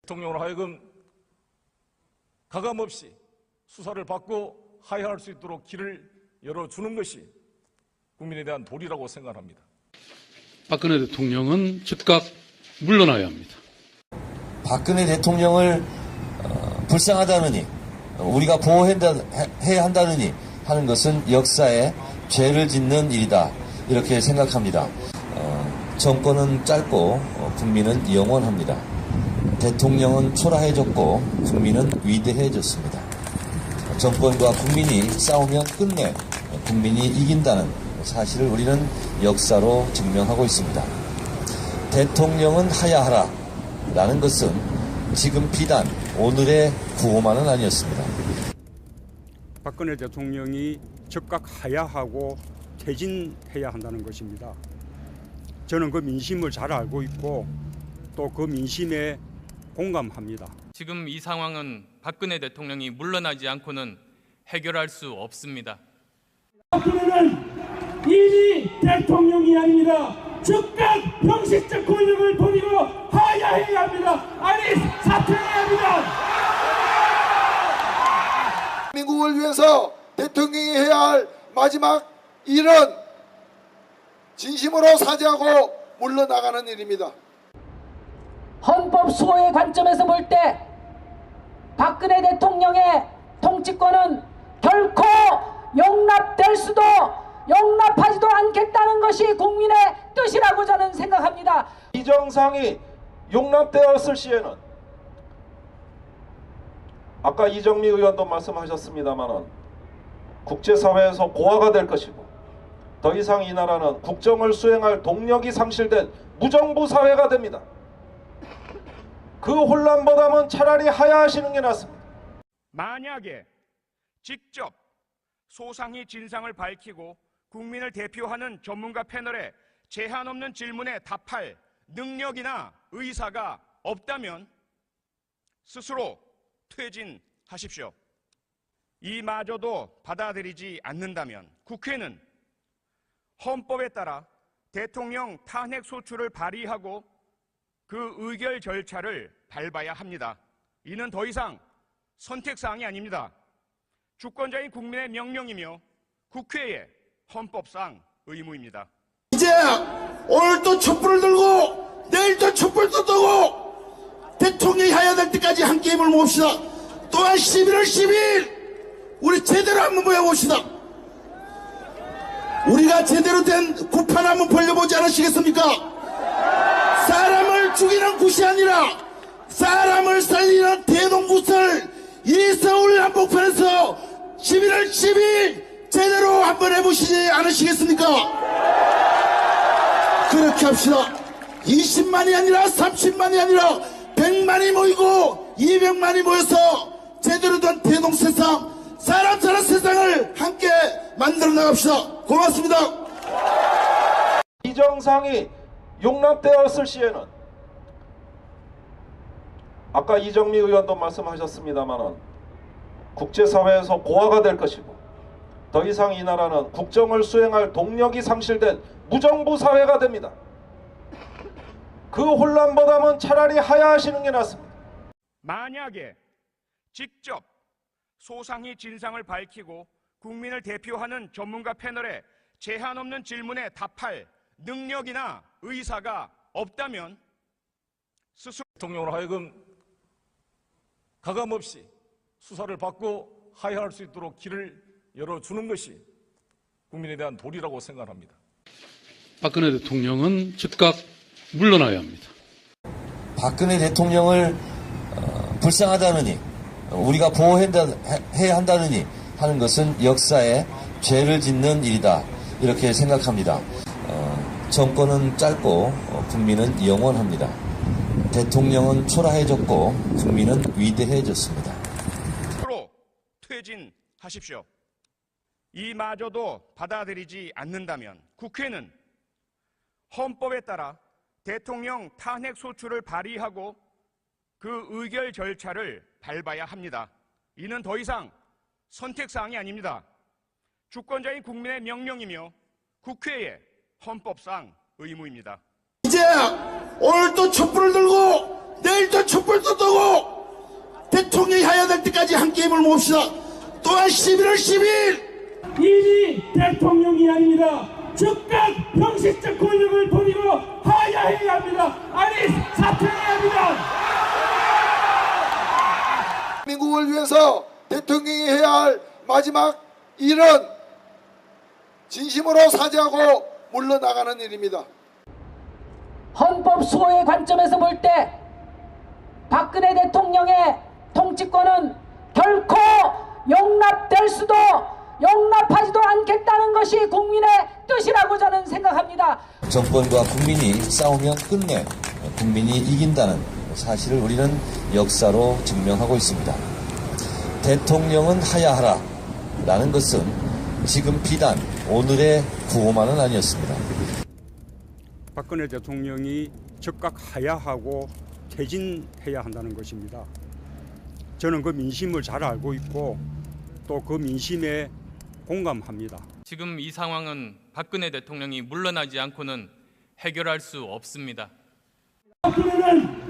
대통령으로 하여금 가감없이 수사를 받고 하야할 수 있도록 길을 열어주는 것이 국민에 대한 도리라고 생각합니다. 박근혜 대통령은 즉각 물러나야 합니다. 박근혜 대통령을 불쌍하다느니 우리가 보호해야 한다느니 하는 것은 역사에 죄를 짓는 일이다, 이렇게 생각합니다. 정권은 짧고 국민은 영원합니다. 대통령은 초라해졌고 국민은 위대해졌습니다. 정권과 국민이 싸우면 끝내 국민이 이긴다는 사실을 우리는 역사로 증명하고 있습니다. 대통령은 하야하라 라는 것은 지금 비단 오늘의 구호만은 아니었습니다. 박근혜 대통령이 즉각 하야하고 퇴진해야 한다는 것입니다. 저는 그 민심을 잘 알고 있고 또 그 민심에 공감합니다. 지금 이 상황은 박근혜 대통령이 물러나지 않고는 해결할 수 없습니다. 박근혜는 이미 대통령이 아닙니다. 즉각 병식적 권력을 버리고 하야해야 합니다. 아니, 사퇴해야 합니다. 민국을 위해서 대통령이 해야 할 마지막 일은 진심으로 사죄하고 물러나가는 일입니다. 헌법 수호의 관점에서 볼 때 박근혜 대통령의 통치권은 결코 용납될 수도 용납하지도 않겠다는 것이 국민의 뜻이라고 저는 생각합니다. 비정상이 용납되었을 시에는 아까 이정미 의원도 말씀하셨습니다마는 국제사회에서 고아가 될 것이고 더 이상 이 나라는 국정을 수행할 동력이 상실된 무정부 사회가 됩니다. 그 혼란보다는 차라리 하야하시는 게 낫습니다. 만약에 직접 소상히 진상을 밝히고 국민을 대표하는 전문가 패널에 제한 없는 질문에 답할 능력이나 의사가 없다면 스스로 퇴진하십시오. 이마저도 받아들이지 않는다면 국회는 헌법에 따라 대통령 탄핵 소추를 발의하고 그 의결 절차를 밟아야 합니다. 이는 더 이상 선택사항이 아닙니다. 주권자인 국민의 명령이며 국회의 헌법상 의무입니다. 이제 오늘 또 촛불을 들고 내일 또 촛불 또 들고 대통령이 해야 될 때까지 함께 힘을 모읍시다. 또한 11월 12일 우리 제대로 한번 모여봅시다. 우리가 제대로 된 구판 한번 벌려보지 않으시겠습니까? 사람을 죽이는 굿이 아니라 사람을 살리는 대동굿을 이 서울 한복판에서 11월 12일 제대로 한번 해보시지 않으시겠습니까? 그렇게 합시다. 20만이 아니라 30만이 아니라 100만이 모이고 200만이 모여서 제대로 된 대동세상, 사람 사는 세상을 함께 만들어 나갑시다. 고맙습니다. 비정상이 용납되었을 시에는 아까 이정미 의원도 말씀하셨습니다마는 국제사회에서 고아가 될 것이고 더 이상 이 나라는 국정을 수행할 동력이 상실된 무정부 사회가 됩니다. 그 혼란보다는 차라리 하야하시는 게 낫습니다. 만약에 직접 소상히 진상을 밝히고 국민을 대표하는 전문가 패널에 제한 없는 질문에 답할 능력이나 의사가 없다면 스스로 대통령으로 하여금 가감없이 수사를 받고 하야할 수 있도록 길을 열어주는 것이 국민에 대한 도리라고 생각합니다. 박근혜 대통령은 즉각 물러나야 합니다. 박근혜 대통령을 불쌍하다느니 우리가 보호해야 한다느니 하는 것은 역사에 죄를 짓는 일이다, 이렇게 생각합니다. 정권은 짧고 국민은 영원합니다. 대통령은 초라해졌고 국민은 위대해졌습니다. 스스로 퇴진하십시오. 이마저도 받아들이지 않는다면 국회는 헌법에 따라 대통령 탄핵 소추를 발의하고 그 의결 절차를 밟아야 합니다. 이는 더 이상 선택사항이 아닙니다. 주권자인 국민의 명령이며 국회의 헌법상 의무입니다. 이제 오늘 또 촛불을 들고 내일 또 촛불 또 들고 책임을 묻읍시다. 또한 11월 10일 이미 대통령이 아닙니다. 즉각 형식적 권력을 돌리고 하야해야 합니다. 아니 사퇴해야 합니다. 민국을 위해서 대통령이 해야 할 마지막 일은 진심으로 사죄하고 물러나가는 일입니다. 헌법 수호의 관점에서 볼 때 박근혜 대통령의 통치권은 결코 용납될 수도 용납하지도 않겠다는 것이 국민의 뜻이라고 저는 생각합니다. 정권과 국민이 싸우면 끝내 국민이 이긴다는 사실을 우리는 역사로 증명하고 있습니다. 대통령은 하야하라 라는 것은 지금 비단 오늘의 구호만은 아니었습니다. 박근혜 대통령이 즉각 하야하고 퇴진해야 한다는 것입니다. 저는 그 민심을 잘 알고 있고 또 그 민심에 공감합니다. 지금 이 상황은 박근혜 대통령이 물러나지 않고는 해결할 수 없습니다. 박근혜는